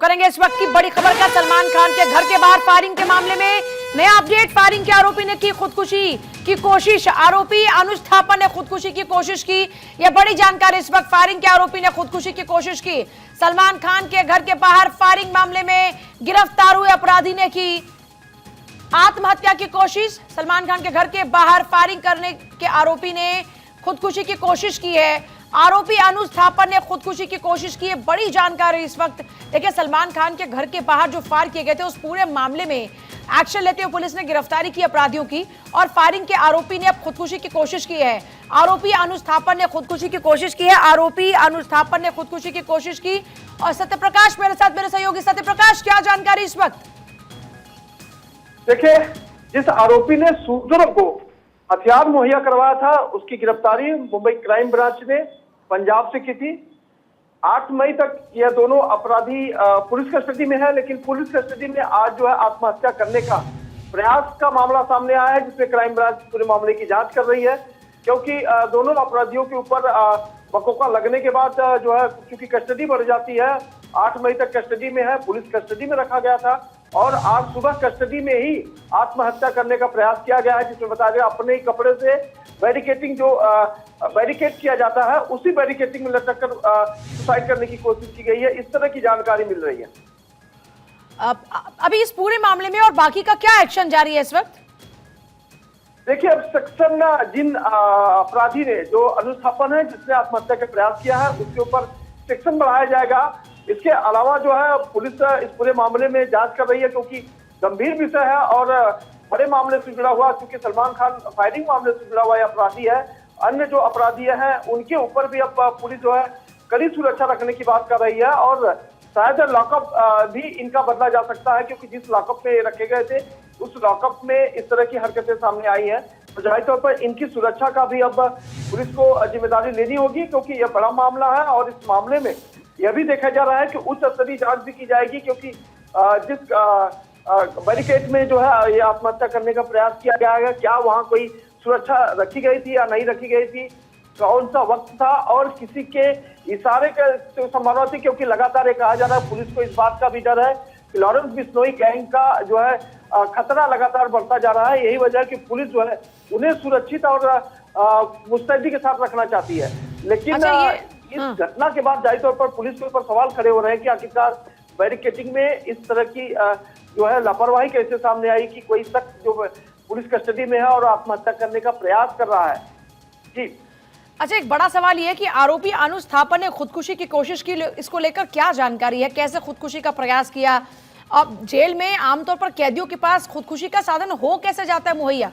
करेंगे इस वक्त की बड़ी खबर का। सलमान खान के घर के बाहर फायरिंग के मामले में नया अपडेट। फायरिंग के आरोपी ने की खुदकुशी की कोशिश। आरोपी अनुज थापा ने खुदकुशी की कोशिश की। यह बड़ी जानकारी इस वक्त। फायरिंग के आरोपी ने खुदकुशी की कोशिश की। सलमान खान के घर के बाहर फायरिंग मामले में गिरफ्तार हुए अपराधी ने की आत्महत्या की कोशिश। सलमान खान के घर के बाहर फायरिंग करने के आरोपी ने खुदकुशी की कोशिश की है। आरोपी अनुज थापा ने खुदकुशी की कोशिश की है। बड़ी जानकारी इस वक्त। देखिए, सलमान खान के घर के बाहर जो फायर किए गए थे उस पूरे मामले में एक्शन लेते हुए पुलिस ने गिरफ्तारी की अपराधियों की, और फायरिंग के आरोपी ने अब खुदकुशी की कोशिश की है। आरोपी अनुज थापा ने खुदकुशी की कोशिश की है। आरोपी अनुज थापा ने खुदकुशी की कोशिश की। और सत्यप्रकाश मेरे साथ, मेरे सहयोगी सत्यप्रकाश, क्या जानकारी इस वक्त? देखिए, जिस आरोपी ने शूटरों को हथियार मुहैया करवाया था उसकी गिरफ्तारी मुंबई क्राइम ब्रांच ने पंजाब से की थी। 8 मई तक यह दोनों अपराधी पुलिस कस्टडी में है, लेकिन पुलिस कस्टडी में आज जो है आत्महत्या करने का प्रयास का मामला सामने आया है, जिसमें क्राइम ब्रांच पूरे मामले की जांच कर रही है। क्योंकि दोनों अपराधियों के ऊपर बकोका लगने के बाद जो है, क्योंकि कस्टडी बढ़ जाती है, 8 मई तक कस्टडी में है, पुलिस कस्टडी में रखा गया था और आज सुबह कस्टडी में ही आत्महत्या करने का प्रयास किया गया है, जिसमें बताया गया अपने ही कपड़े से बैरिकेटिंग जो बैरिकेड किया जाता है उसी बैरिकेटिंग में लटक कर सुसाइड करने की कोशिश की गई है। इस तरह की जानकारी मिल रही है। अभी इस पूरे मामले में और बाकी का क्या एक्शन जारी है इस वक्त? देखिए, अब सेक्शन जिन अपराधी ने, जो अनुज थापा है जिसने आत्महत्या का प्रयास किया है, उसके ऊपर सेक्शन बढ़ाया जाएगा। इसके अलावा जो है पुलिस इस पूरे मामले में जांच कर रही है, क्योंकि गंभीर विषय है और बड़े मामले से जुड़ा हुआ, क्योंकि सलमान खान फायरिंग मामले से जुड़ा हुआ यह अपराधी है। अन्य जो अपराधी हैं उनके ऊपर भी अब पुलिस जो है कड़ी सुरक्षा रखने की बात कर रही है और शायद लॉकअप भी इनका बदला जा सकता है, क्योंकि जिस लॉकअप में रखे गए थे उस लॉकअप में इस तरह की हरकतें सामने आई हैं। तो जाहिर तौर पर इनकी सुरक्षा का भी अब पुलिस को जिम्मेदारी लेनी होगी, क्योंकि यह बड़ा मामला है और इस मामले में यह भी देखा जा रहा है कि उच्च स्तरीय जांच भी की जाएगी, क्योंकि जिस बैरिकेड में जो है ये आत्महत्या करने का प्रयास किया गया है, क्या वहां कोई सुरक्षा रखी गई थी या नहीं रखी गई थी, कौन सा वक्त था और किसी के इशारे का तो संभावना थी, क्योंकि लगातार ये कहा जा रहा है पुलिस को इस बात का भी डर है कि लॉरेंस बिश्नोई गैंग का जो है खतरा लगातार बढ़ता जा रहा है। यही वजह है कि पुलिस जो है उन्हें सुरक्षित और मुस्तैदी के साथ रखना चाहती है। लेकिन इस घटना के बाद जाहिर तौर पर पुलिस के ऊपर सवाल खड़े हो रहे हैं कि आखिरकार बैरिकेडिंग में इस तरह की जो है लापरवाही कैसे सामने आई कि कोई शख्स जो पुलिस कस्टडी में है और आत्महत्या करने का प्रयास कर रहा है। जी अच्छा, एक बड़ा सवाल यह है कि आरोपी अनुज थापा ने खुदकुशी की कोशिश की, इसको लेकर क्या जानकारी है? कैसे खुदकुशी का प्रयास किया? अब जेल में आमतौर पर कैदियों के पास खुदकुशी का साधन हो कैसे जाता है मुहैया?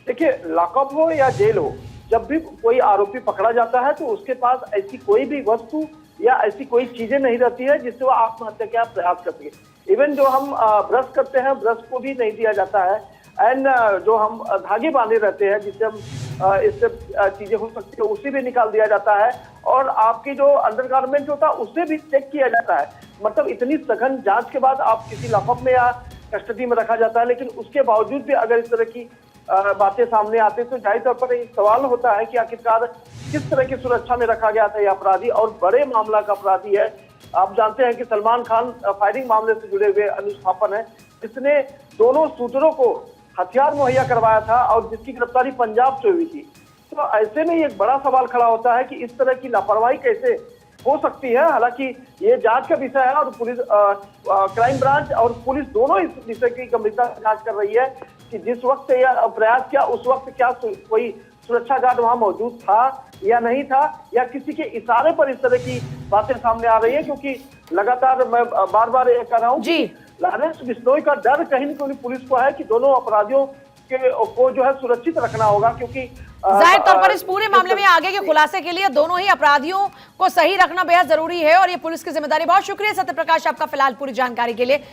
देखिए, लॉकअप हो या जेल हो, जब भी कोई आरोपी पकड़ा जाता है तो उसके पास ऐसी कोई भी वस्तु या ऐसी कोई चीजें नहीं रहती है जिससे वो आत्महत्या का प्रयास कर सके। इवन जो हम ब्रश करते हैं, ब्रश को भी नहीं दिया जाता है। एंड जो हम धागे बांधे रहते हैं जिससे हम इससे चीजें हो सकती है, उसे भी निकाल दिया जाता है। और आपकी जो अंडरगारमेंट होता है उसे भी चेक किया जाता है। मतलब इतनी सघन जांच के बाद आप किसी लॉकअप में या कस्टडी में रखा जाता है, लेकिन उसके बावजूद भी अगर इस तरह की बातें सामने आती है तो जाहिर तौर पर एक सवाल होता है कि आखिरकार किस तरह की सुरक्षा में रखा गया था यह अपराधी, और बड़े मामला का अपराधी है। आप जानते हैं कि सलमान खान फायरिंग मामले से जुड़े हुए अनुज थापा है, जिसने दोनों शूटरों को हथियार मुहैया करवाया था और जिसकी गिरफ्तारी पंजाब से हुई थी। तो ऐसे में एक बड़ा सवाल खड़ा होता है कि इस तरह की लापरवाही कैसे हो सकती है। हालांकि ये जांच का विषय है और पुलिस क्राइम ब्रांच और पुलिस दोनों इस विषय की गंभीरता से जांच कर रही है कि जिस वक्त यह प्रयास किया उस वक्त क्या कोई सुरक्षा गार्ड वहां मौजूद था या नहीं था, या किसी के इशारे पर इस तरह की बातें सामने आ रही है। क्योंकि लगातार मैं बार बार ये कह रहा हूँ कि लॉरेंस बिश्नोई का डर कहीं न कहीं पुलिस को है कि दोनों अपराधियों को जो है सुरक्षित रखना होगा, क्योंकि जाहिर तौर पर इस पूरे मामले में आगे के खुलासे के लिए दोनों ही अपराधियों को सही रखना बेहद जरूरी है और ये पुलिस की जिम्मेदारी। बहुत शुक्रिया सत्यप्रकाश आपका फिलहाल पूरी जानकारी के लिए।